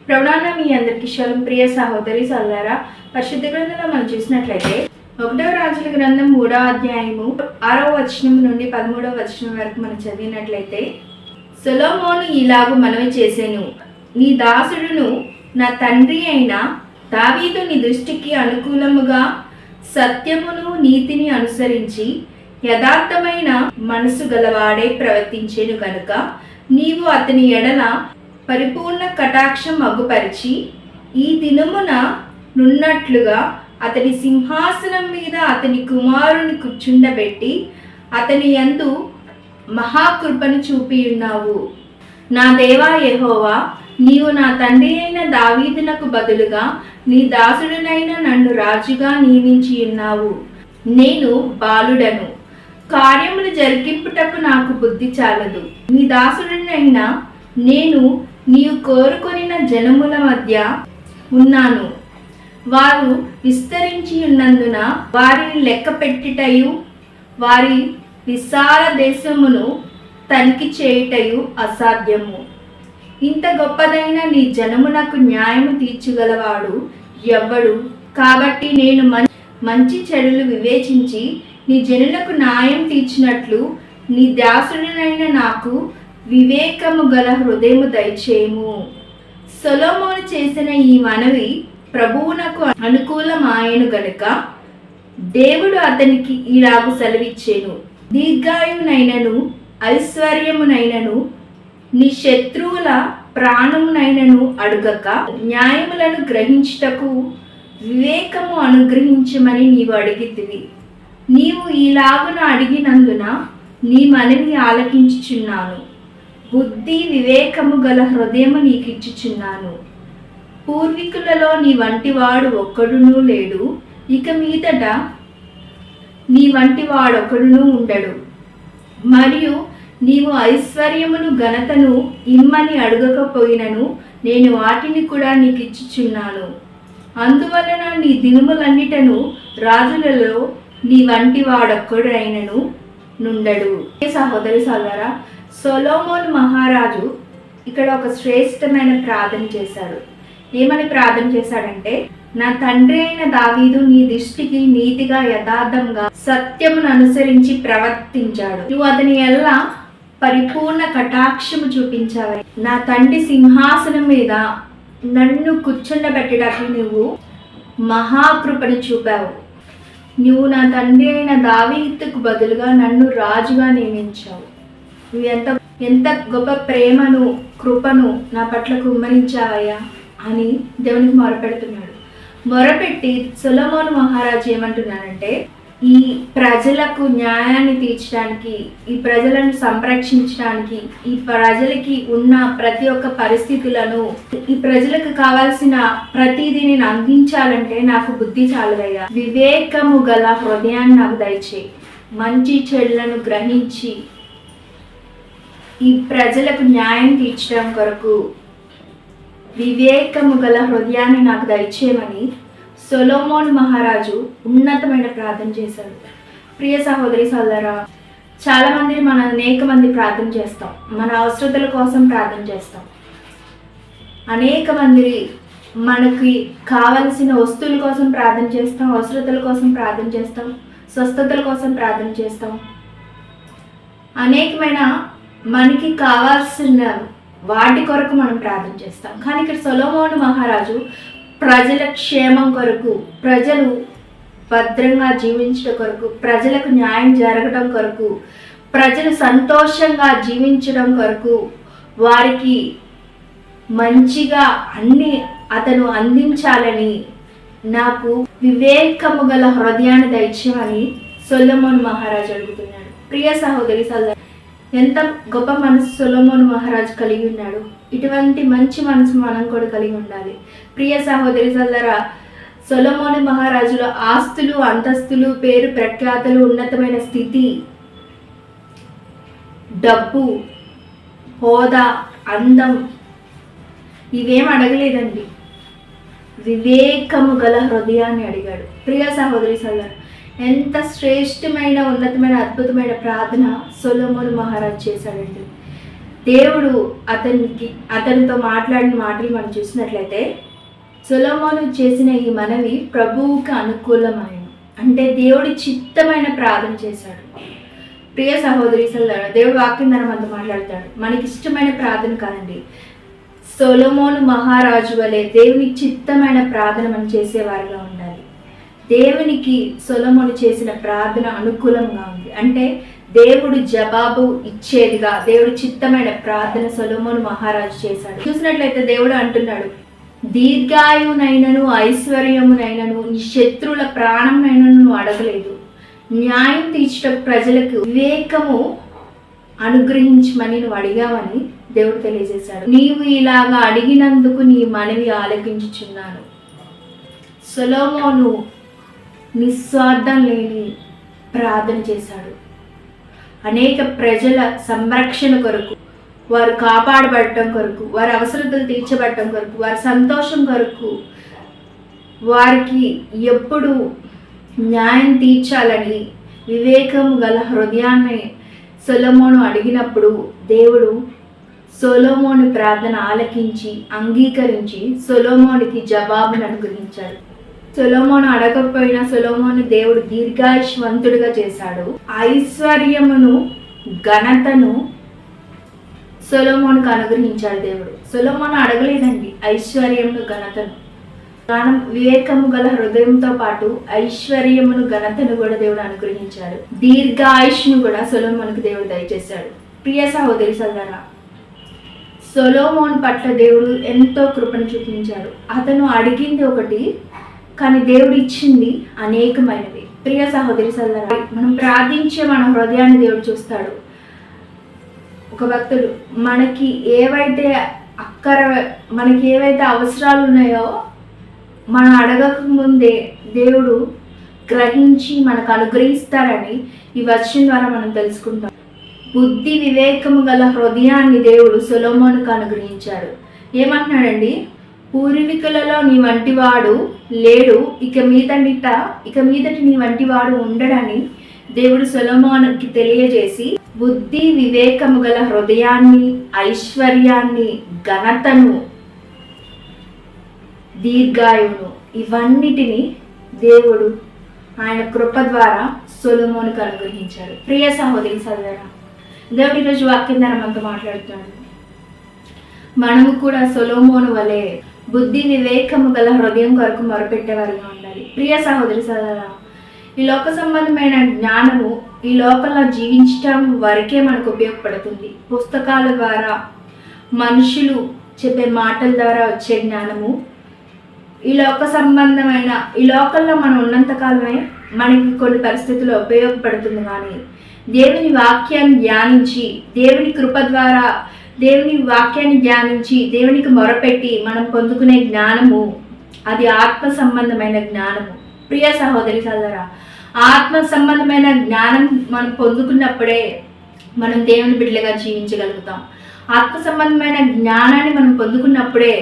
ప్రభునాన మీ అందరికీ శలం. ప్రియ సహోదరి సోదరులారా, పరిశుద్ధ గ్రంథంలో మనం చూసినట్లయితే 1వ రాజుల గ్రంథం 3వ అధ్యాయము 6వ వచనం నుండి 13వ వచనం వరకు మనం చదివినట్లయితే, సొలొమోను ఇలాగు మనవి చేసెను, నీ దాసుడును నా తండ్రి అయిన దావీదు నీ దృష్టికి అనుకూలముగా సత్యమును నీతిని అనుసరించి యథార్థమైన మనసు గలవాడే ప్రవర్తించెను గనుక నీవు అతని ఎడల పరిపూర్ణ కటాక్షం అగుపరిచి ఈ దినమున నున్నట్లుగా అతని సింహాసనం మీద అతని కుమారుని కూర్చుండబెట్టి అతని యందు మహాకృపను చూపి ఉన్నావు. నా దేవా యెహోవా, నీవు నా తండ్రి అయిన దావీదునకు బదులుగా నీ దాసుడునైన నన్ను రాజుగా నియమించి ఉన్నావు. నేను బాలుడను, కార్యములు జరిగింపుటకు నాకు బుద్ధి చాలదు. నీ దాసుడునైన నేను నీవు కోరుకొనిన జనముల మధ్య ఉన్నాను. వారు విస్తరించి ఉన్నందున వారిని లెక్క పెట్టుటయు వారి విశాల దేశమును తనిఖీ చేయుటయు అసాధ్యము. ఇంత గొప్పదైన నీ జనమునకు న్యాయము తీర్చగలవాడు ఎవ్వడు? కాబట్టి నేను మంచి చెడులు వివేచించి నీ జనులకు న్యాయం తీర్చినట్లు నీ దాసుడినైన నాకు వివేకము గల హృదయము దయచేయము. సొలొమోను చేసిన ఈ మనవి ప్రభువునకు అనుకూలమాయను గనుక దేవుడు అతనికి ఇలాగు సెలవిచ్చెను, దీర్ఘాయువునైనను ఐశ్వర్యమునైనను నీ శత్రువుల ప్రాణమునైనను అడుగక న్యాయములను గ్రహించుటకు వివేకము అనుగ్రహించమని నీవు అడిగితివి. నీవు ఈలాగున అడిగినందున నీ మనవి ఆలకించుచున్నాను. బుద్ధి వివేకము గల హృదయము నీకు ఇచ్చుచున్నాను. పూర్వీకులలో నీ వంటివాడు ఒక్కడునూ లేడు, ఇక మీదట నీ వంటి వాడొక్కడునూ ఉండడు. మరియు నీవు ఐశ్వర్యమును ఘనతను ఇమ్మని అడగకపోయినను నేను వాటిని కూడా నీకు ఇచ్చుచున్నాను. అందువలన నీ దినములన్నిటను రాజులలో నీ వంటి వాడొక్కడైనను నుండడు. సహోదరి సోదరా, సొలొమోను మహారాజు ఇక్కడ ఒక శ్రేష్టమైన ప్రార్థన చేశాడు. ఏమని ప్రార్థన చేశాడంటే, నా తండ్రి అయిన దావీదు నీ దృష్టికి నీతిగా యథార్థంగా సత్యమును అనుసరించి ప్రవర్తించాడు. నువ్వు అతని ఎల్లా పరిపూర్ణ కటాక్షము చూపించావు. నా తండ్రి సింహాసనం మీద నన్ను కూర్చుండబెట్టడానికి నువ్వు మహాకృపను చూపావు. నువ్వు నా తండ్రి అయిన దావీదుకు బదులుగా నన్ను రాజుగా నియమించావు. నువ్వు ఎంత గొప్ప ప్రేమను కృపను నా పట్ల కుమ్మరించావయ్యా అని దేవునికి మొరపెడుతున్నాడు. మొరపెట్టి సొలొమోను మహారాజు ఏమంటున్నాడంటే, ఈ ప్రజలకు న్యాయాన్ని తీర్చడానికి, ఈ ప్రజలను సంరక్షించడానికి, ఈ ప్రజలకి ఉన్న ప్రతి ఒక్క పరిస్థితులను, ఈ ప్రజలకు కావాల్సిన ప్రతిదీ నేను అందించాలంటే నాకు బుద్ధి చాలదయ్యా. వివేకము గల హృదయాన్ని నాకు దయచేయి. మంచి చెడులను గ్రహించి ఈ ప్రజలకు న్యాయం తీర్చడం కొరకు వివేకము గల హృదయాన్ని నాకు దయచేయమని సొలొమోను మహారాజు ఉన్నతమైన ప్రార్థన చేశాడు. ప్రియ సహోదరి సోదరా, చాలా మంది అనేక మంది ప్రార్థన చేస్తాం. మన అవసరతల కోసం ప్రార్థన చేస్తాం. అనేక మంది మనకి కావలసిన వస్తువుల కోసం ప్రార్థన చేస్తాం, అవసరతల కోసం ప్రార్థన చేస్తాం, స్వస్థతల కోసం ప్రార్థన చేస్తాం. అనేకమైన మనకి కావాల్సిన వాటి కొరకు మనం ప్రార్థన చేస్తాం. కానీ ఇక్కడ సొలొమోను మహారాజు ప్రజల క్షేమం కొరకు, ప్రజలు భద్రంగా జీవించడం కొరకు, ప్రజలకు న్యాయం జరగడం కొరకు, ప్రజలు సంతోషంగా జీవించడం కొరకు, వారికి మంచిగా అన్ని అతను అందించాలని నాకు వివేకము గల హృదయాన్ని దయచేయమని సొలొమోను మహారాజు అడుగుతున్నాడు. ప్రియ సహోదరి సోదరు, ఎంత గొప్ప మనసు సొలొమోను మహారాజు కలిగి ఉన్నాడు. ఇటువంటి మంచి మనసు మనం కూడా కలిగి ఉండాలి. ప్రియ సహోదరి సోదరా, సొలొమోను మహారాజులో ఆస్తులు, అంతస్తులు, పేరు ప్రఖ్యాతలు, ఉన్నతమైన స్థితి, డబ్బు, హోదా, అందం ఇవేం అడగలేదండి. వివేకము గల హృదయాన్ని అడిగాడు. ప్రియ సహోదరి సోదరా, ఎంత శ్రేష్టమైన ఉన్నతమైన అద్భుతమైన ప్రార్థన సొలొమోను మహారాజు చేశాడండి. దేవుడు అతనితో మాట్లాడిన మాటలు మనం చూసినట్లయితే, సొలొమోను చేసిన ఈ మనవి ప్రభువుకి అనుకూలమైన, అంటే దేవుడి చిత్తమైన ప్రార్థన చేశాడు. ప్రియ సహోదరి సోదరులారా, దేవుడు వాక్యం ద్వారా మనతో మాట్లాడతాడు. మనకి ఇష్టమైన ప్రార్థన కాదండి, సొలొమోను మహారాజు వలె దేవుని చిత్తమైన ప్రార్థన మనం చేసేవారుగా ఉండాలి. దేవునికి సొలొమోను చేసిన ప్రార్థన అనుకూలంగా ఉంది, అంటే దేవుడు జవాబు ఇచ్చేదిగా దేవుడి చిత్తమైన ప్రార్థన సొలొమోను మహారాజు చేశాడు. చూసినట్లయితే దేవుడు అంటున్నాడు, దీర్ఘాయునైనను ఐశ్వర్యమునైనను నీ శత్రువుల ప్రాణంనైనను నువ్వు అడగలేదు, న్యాయం తీర్చడం ప్రజలకు వివేకము అనుగ్రహించమని నువ్వు అడిగావని దేవుడు తెలియజేశాడు. నీవు ఇలాగా అడిగినందుకు నీ మనవి ఆలకించుచున్నాను. సొలొమోను నిస్వార్థం లేని ప్రార్థన చేశాడు. అనేక ప్రజల సంరక్షణ కొరకు, వారు కాపాడబడటం కొరకు, వారి అవసరతలు తీర్చబడటం కొరకు, వారి సంతోషం కొరకు, వారికి ఎప్పుడు న్యాయం తీర్చాలని వివేకం గల హృదయాన్ని సొలొమోను అడిగినప్పుడు దేవుడు సొలొమోను ప్రార్థన ఆలకించి అంగీకరించి సొలొమోనుకి జవాబును అనుగ్రహించాడు. సొలొమోను అడగకపోయినా సొలొమోను దేవుడు దీర్ఘాయుష్వంతుడిగా చేశాడు. ఐశ్వర్యమును ఘనతను సొలొమోనుకు అనుగ్రహించాడు దేవుడు. సొలొమోను అడగలేదండి ఐశ్వర్యమును ఘనతను, జ్ఞానం వివేకము గల హృదయంతో పాటు ఐశ్వర్యమును ఘనతను కూడా దేవుడు అనుగ్రహించాడు. దీర్ఘాయుష్ను కూడా సొలొమోనుకు దేవుడు దయచేశాడు. ప్రియ సహోదరి సోదరా, సొలొమోను పట్ల దేవుడు ఎంతో కృపను చూపించాడు. అతను అడిగింది ఒకటి, కానీ దేవుడు ఇచ్చింది అనేకమైనవి. ప్రియ సహోదరి సోదరా, మనం ప్రార్థించే మన హృదయాన్ని దేవుడు చూస్తాడు. ఒక భక్తుడు మనకి ఏవైతే అవసరాలు ఉన్నాయో మనం అడగక ముందే దేవుడు గ్రహించి మనకు అనుగ్రహిస్తారని ఈ వచనం ద్వారా మనం తెలుసుకుంటాం. బుద్ధి వివేకము గల హృదయాన్ని దేవుడు సొలొమోనుకు అనుగ్రహించాడు. ఏమంటున్నాడండి, పూర్వీకులలో నీ వంటివాడు లేడు, ఇక మీదటి నీ వంటివాడు ఉండడని దేవుడు సొలొమోనుకి తెలియజేసి బుద్ధి వివేకము గల హృదయాన్ని, ఐశ్వర్యాన్ని, ఘనతను, దీర్ఘాయువును ఇవన్నిటిని దేవుడు ఆయన కృప ద్వారా సొలొమోనుకు అనుగ్రహించాడు. ప్రియ సహోదరి సోదరా, దేవుడు ఈరోజు వాక్యం ద్వారా మనతో మాట్లాడుతున్నాడు. మనము కూడా సొలొమోను వలె బుద్ధి వివేకము గల హృదయం కొరకు మొరపెట్టేవారుగా ఉండాలి. ప్రియ సహోదరి సోదరా, ఈ లోక సంబంధమైన జ్ఞానము ఈ లోకంలో జీవించటం వరకే మనకు ఉపయోగపడుతుంది. పుస్తకాల ద్వారా, మనుషులు చెప్పే మాటల ద్వారా వచ్చే జ్ఞానము ఈ లోకంలో మనం ఉన్నంతకాలమే మనకి కొన్ని పరిస్థితుల్లో ఉపయోగపడుతుంది. కానీ దేవుని వాక్యాన్ని ధ్యానించి, దేవుని కృప ద్వారా దేవుని వాక్యాన్ని ధ్యానించి దేవునికి మొరపెట్టి మనం పొందుకునే జ్ఞానము అది ఆత్మ సంబంధమైన జ్ఞానము. ప్రియ సహోదరి సోదరా, ఆత్మ సంబంధమైన జ్ఞానం మనం పొందుకున్నప్పుడే మనం దేవుని బిడ్డలుగా జీవించగలుగుతాం. ఆత్మ సంబంధమైన జ్ఞానాన్ని మనం పొందుకున్నప్పుడే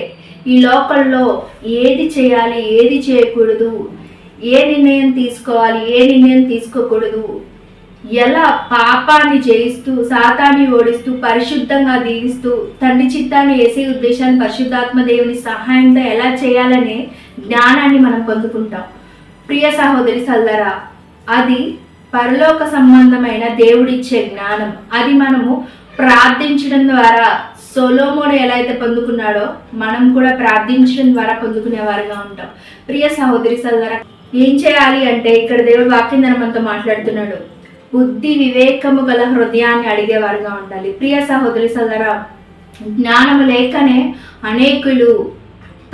ఈ లోకంలో ఏది చేయాలి, ఏది చేయకూడదు, ఏ నిర్ణయం తీసుకోవాలి, ఏ నిర్ణయం తీసుకోకూడదు, ఎలా పాపాన్ని జయిస్తూ సాతాన్ని ఓడిస్తూ పరిశుద్ధంగా దీవిస్తూ తండ్రి చిత్తాన్ని వేసే ఉద్దేశాన్ని పరిశుద్ధాత్మ దేవుని సహాయంతో ఎలా చేయాలనే జ్ఞానాన్ని మనం పొందుకుంటాం. ప్రియ సహోదరి సోదరా, అది పరలోక సంబంధమైన దేవుడిచ్చే జ్ఞానం. అది మనము ప్రార్థించడం ద్వారా సొలొమోను ఎలా అయితే పొందుకున్నాడో మనం కూడా ప్రార్థించడం ద్వారా పొందుకునేవారుగా ఉంటాం. ప్రియ సహోదరి సోదరా, ఏం చేయాలి అంటే ఇక్కడ దేవుడు వాక్యం ద్వారా మనతో మాట్లాడుతున్నాడు. బుద్ధి వివేకము గల హృదయాన్ని అడిగేవారుగా ఉండాలి. ప్రియ సహోదరి సోదరా, జ్ఞానము లేకనే అనేకులు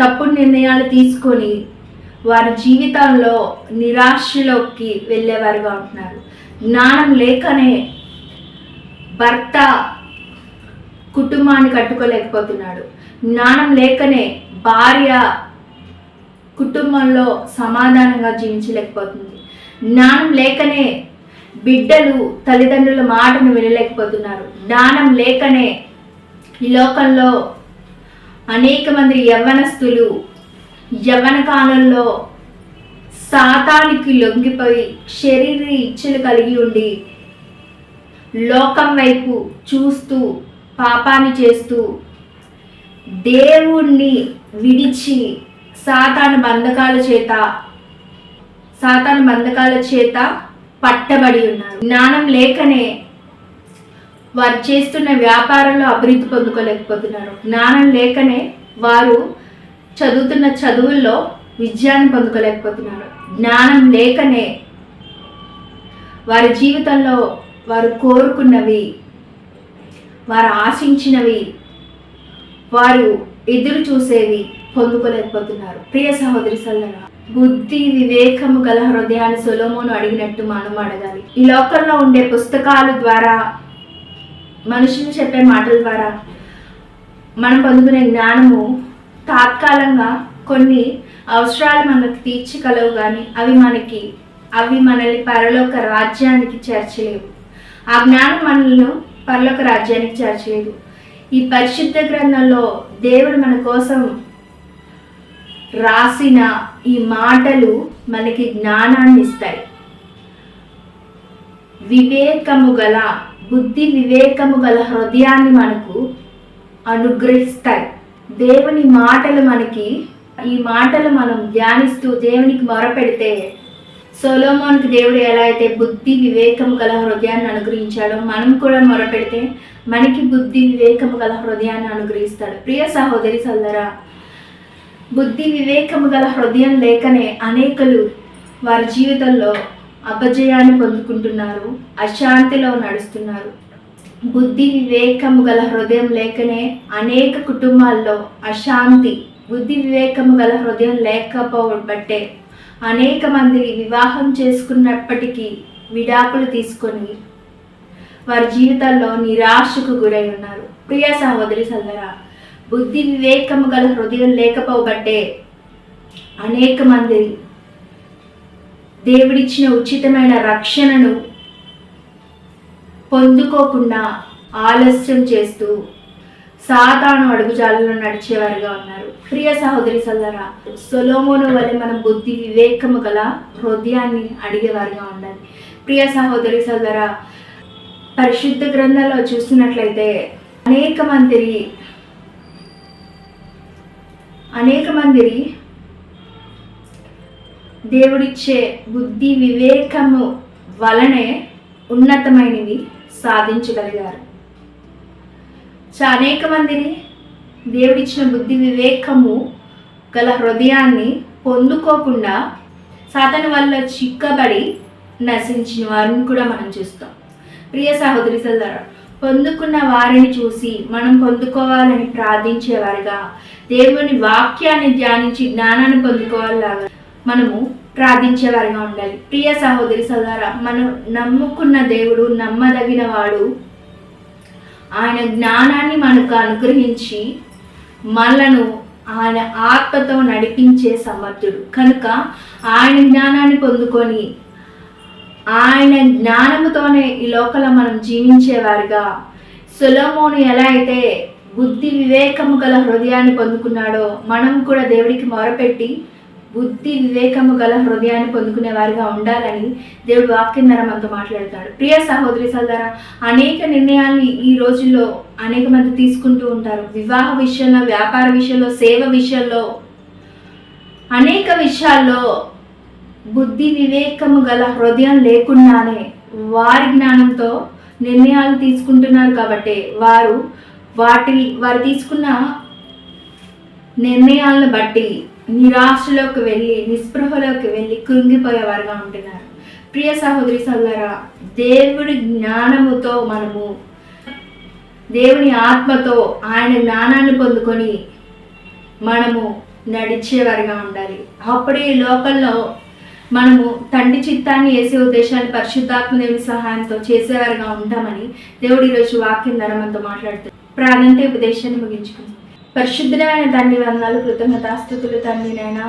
తప్పుడు నిర్ణయాలు తీసుకొని వారి జీవితంలో నిరాశలోకి వెళ్ళేవారుగా ఉంటున్నారు. జ్ఞానం లేకనే భర్త కుటుంబాన్ని కట్టుకోలేకపోతున్నాడు. జ్ఞానం లేకనే భార్య కుటుంబంలో సమాధానంగా జీవించలేకపోతుంది. జ్ఞానం లేకనే బిడ్డలు తల్లిదండ్రుల మాటను వినలేకపోతున్నారు. జ్ఞానం లేకనే ఈ లోకంలో అనేక మంది యవ్వనస్తులు యవ్వన కాలంలో సాతానికి లొంగిపోయి శరీర ఇచ్చలు కలిగి ఉండి లోకం వైపు చూస్తూ పాపాన్ని చేస్తూ దేవుణ్ణి విడిచి సాతాను బంధకాల చేత పట్టబడి ఉన్నారు. జ్ఞానం లేకనే వారు చేస్తున్న వ్యాపారంలో అభివృద్ధి పొందుకోలేకపోతున్నారు. జ్ఞానం లేకనే వారు చదువుతున్న చదువుల్లో విజయాన్ని పొందుకోలేకపోతున్నారు. జ్ఞానం లేకనే వారి జీవితంలో వారు కోరుకున్నవి, వారు ఆశించినవి, వారు ఎదురు చూసేవి పొందుకోలేకపోతున్నారు. ప్రియ సహోదరి సోదరులారా, బుద్ధి వివేకము గల హృదయాన్ని సొలొమోను అడిగినట్టు మనం అడగాలి. ఈ లోకంలో ఉండే పుస్తకాల ద్వారా, మనుషులు చెప్పే మాటల ద్వారా మనం పొందుకునే జ్ఞానము తాత్కాలంగా కొన్ని అవసరాలు మనకు తీర్చగలవు, కానీ అవి మనల్ని పరలోక రాజ్యానికి చేర్చలేవు. ఆ జ్ఞానం మనల్ని పరలోక రాజ్యానికి చేర్చలేదు. ఈ పరిశుద్ధ గ్రంథంలో దేవుడు మన కోసం రాసిన ఈ మాటలు మనకి జ్ఞానాన్ని ఇస్తాయి. బుద్ధి వివేకము గల హృదయాన్ని మనకు అనుగ్రహిస్తాయి. దేవుని మాటలు ఈ మాటలు మనం ధ్యానిస్తూ దేవునికి మొరపెడితే, సొలొమోనుకి దేవుడు ఎలా అయితే బుద్ధి వివేకము గల హృదయాన్ని అనుగ్రహించాడో, మనం కూడా మొరపెడితే మనకి బుద్ధి వివేకము గల హృదయాన్ని అనుగ్రహిస్తాడు. ప్రియ సహోదరి సోదరా, బుద్ధి వివేకము గల హృదయం లేకనే అనేకులు వారి జీవితంలో అపజయాన్ని పొందుకుంటున్నారు, అశాంతిలో నడుస్తున్నారు. బుద్ధి వివేకము గల హృదయం లేకనే అనేక కుటుంబాల్లో అశాంతి, బుద్ధి వివేకము గల హృదయం లేకపోబట్టే అనేక మంది వివాహం చేసుకున్నప్పటికీ విడాకులు తీసుకొని వారి జీవితాల్లో నిరాశకు గురై ఉన్నారు. ప్రియ సహోదరి సోదరా, బుద్ధి వివేకము గల హృదయం లేకపోబట్టే అనేక మంది దేవుడిచ్చిన ఉచితమైన రక్షణను పొందుకోకుండా ఆలస్యం చేస్తూ సాతాను అడుగుజాలలో నడిచేవారుగా ఉన్నారు. ప్రియ సహోదరి సోదరా, సొలొమోను వలె మనం బుద్ధి వివేకము గల హృదయాన్ని అడిగేవారుగా ఉండాలి. ప్రియ సహోదరి సోదరా, పరిశుద్ధ గ్రంథంలో చూస్తున్నట్లయితే అనేక మంది దేవుడిచ్చే బుద్ధి వివేకము వలనే ఉన్నతమైనవి సాధించగలిగారు. అనేక మందిని దేవుడిచ్చిన బుద్ధి వివేకము గల హృదయాన్ని పొందుకోకుండా సాతాను వల్ల చిక్కబడి నశించిన వారిని కూడా మనం చూస్తాం. ప్రియ సహోదరి సోదరా, పొందుకున్న వారిని చూసి మనం పొందుకోవాలని ప్రార్థించేవారుగా, దేవుని వాక్యాన్ని ధ్యానించి జ్ఞానాన్ని పొందుకోవాలాగా మనము ప్రార్థించేవారుగా ఉండాలి. ప్రియ సహోదరి సోదరా, మనం నమ్ముకున్న దేవుడు నమ్మదగిన వాడు. ఆయన జ్ఞానాన్ని మనకు అనుగ్రహించి మనలను ఆయన ఆత్మతో నడిపించే సమర్థుడు కనుక ఆయన జ్ఞానాన్ని పొందుకొని ఆయన జ్ఞానముతోనే ఈ లోకంలో మనం జీవించేవారుగా, సొలొమోను ఎలా అయితే బుద్ధి వివేకము గల హృదయాన్ని పొందుకున్నాడో, మనం కూడా దేవుడికి మొరపెట్టి బుద్ధి వివేకము గల హృదయాన్ని పొందుకునే వారిగా ఉండాలని దేవుడు వాక్యం ద్వారా మనతో మాట్లాడతాడు. ప్రియ సహోదరి సోదరా, అనేక నిర్ణయాలు ఈ రోజుల్లో అనేక మంది తీసుకుంటూ ఉంటారు. వివాహ విషయంలో, వ్యాపార విషయంలో, సేవ విషయంలో, అనేక విషయాల్లో బుద్ధి వివేకము గల హృదయం లేకుండానే వారి జ్ఞానంతో నిర్ణయాలు తీసుకుంటున్నారు. కాబట్టి వారు తీసుకున్న నిర్ణయాలను బట్టి నిరాశలోకి వెళ్ళి, నిస్పృహలోకి వెళ్ళి కృంగిపోయేవారుగా ఉంటున్నారు. ప్రియ సహోదరి సోదరా, దేవుడి జ్ఞానముతో మనము దేవుని ఆత్మతో ఆయన జ్ఞానాన్ని పొందుకొని మనము నడిచేవారుగా ఉండాలి. అప్పుడే ఈ లోకంలో మనము తండ్రి చిత్తాన్ని వేసే ఉద్దేశాన్ని పరిశుద్ధాత్మ దేవుని సహాయంతో చేసేవారుగా ఉంటామని దేవుడు ఈరోజు వాక్యం ద్వారా మనతో మాట్లాడుతాడు. ప్రాణంటే ఉపదేశాన్ని ముగించుకుంది. పరిశుద్ధమైన తండ్రి, వందనాలు, కృతజ్ఞతాస్తుతులు తండ్రి నాయన.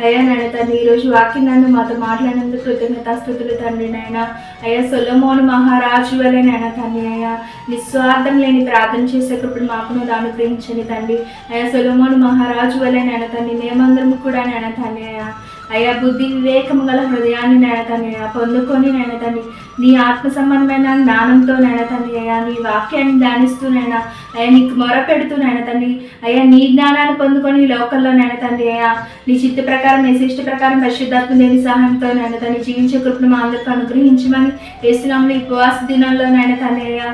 అయ్యా నాయన తండ్రి, ఈరోజు వాక్యం నన్ను మాతో మాట్లాడినందుకు కృతజ్ఞతాస్తుతులు తండ్రి నాయన. అయ్యా సొలొమోను మహారాజు వలె నాయన తండ్రి అయ్యా నిస్వార్థం లేని ప్రార్థన చేసే కృపను మాకు అనుగ్రహించండి తండ్రి. అయ్యా సొలొమోను మహారాజు వలె నాయన తండ్రి, మేమందరము కూడా నాయన తండ్రి అయ్యా అయ్యా బుద్ధి వివేకము గల హృదయాన్ని నాయన తండ్రి పొందుకొని నాయన తండ్రి నీ ఆత్మ సంబంధమైన జ్ఞానంతో నాయన తండ్రి అయ్యా నీ వాక్యాన్ని ధ్యానిస్తూ నాయన అయ్యా నీకు మొరపెడుతూ నాయన తండ్రి అయ్యా నీ జ్ఞానాన్ని పొందుకొని ఈ లోకల్లో నాయన తండ్రి అయ్యా నీ చిత్త ప్రకారం నీ శిష్ట ప్రకారం పరిశుద్ధాత్మ దేని సహాయంతో నాయన తండ్రి జీవించే కృపను మా అందరికీ అనుగ్రహించమని యేసునామములో ఈ ఉపవాస దినాల్లో నాయన తండ్రి అయ్యా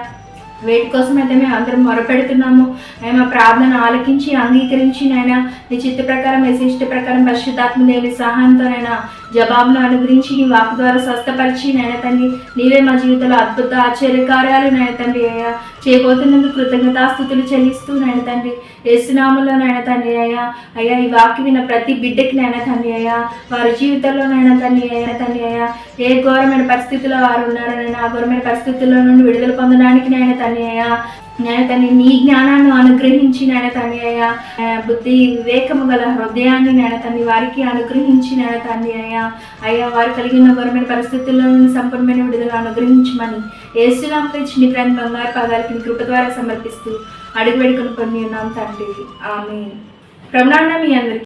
వేటి కోసం అయితే మేము అందరం మొరపెడుతున్నాము ఆయన మా ప్రార్థన ఆలకించి అంగీకరించి నాయన నీ చిత్త ప్రకారం నీ శిష్ట ప్రకారం పరిశుద్ధాత్మ దేని సహాయంతో నాయన జవాబును అనుగ్రహించి నీ వాక్ ద్వారా స్వస్థపరిచి నాయన తండ్రి నీవే మా జీవితంలో అద్భుత ఆశ్చర్యకార్యాలు నాయన తండ్రి అయ్యా చేయబోతున్నందుకు కృతజ్ఞతాస్తుతులు చెల్లిస్తూ నాయన తండ్రి యేసునామములో నాయన తండ్రి అయ్యా అయ్యా ఈ వాక్యం విన్న ప్రతి బిడ్డకి నాయన తండ్రి అయ్యా వారి జీవితంలో నాయన తండ్రి అయ్యా ఏ ఘోరమైన పరిస్థితుల్లో వారు ఉన్నారో నేను ఆ ఘోరమైన పరిస్థితుల్లో నుండి విడుదల పొందడానికి నాయన తండ్రి అయ్యా నాయన తండ్రి నీ జ్ఞానాన్ని అనుగ్రహించి నాయన తండ్రి అయ్యా బుద్ధి వివేకము గల హృదయాన్ని నాయన తండ్రి వారికి అనుగ్రహించి నాయన తండ్రి అయ్యా అయ్యా వారు కలిగిన ఘోరమైన పరిస్థితుల్లో నుండి సంపూర్ణమైన విడుదల అనుగ్రహించమని యేసునామములో ఇచ్చి నీ ప్రేమ బంగారు పాదాలకి నీ కృప ద్వారా సమర్పిస్తూ అడుగు వేడుకను పొంది ఉన్నాం తండ్రి ఆమేన్. ప్రభునామమున మీ అందరికీ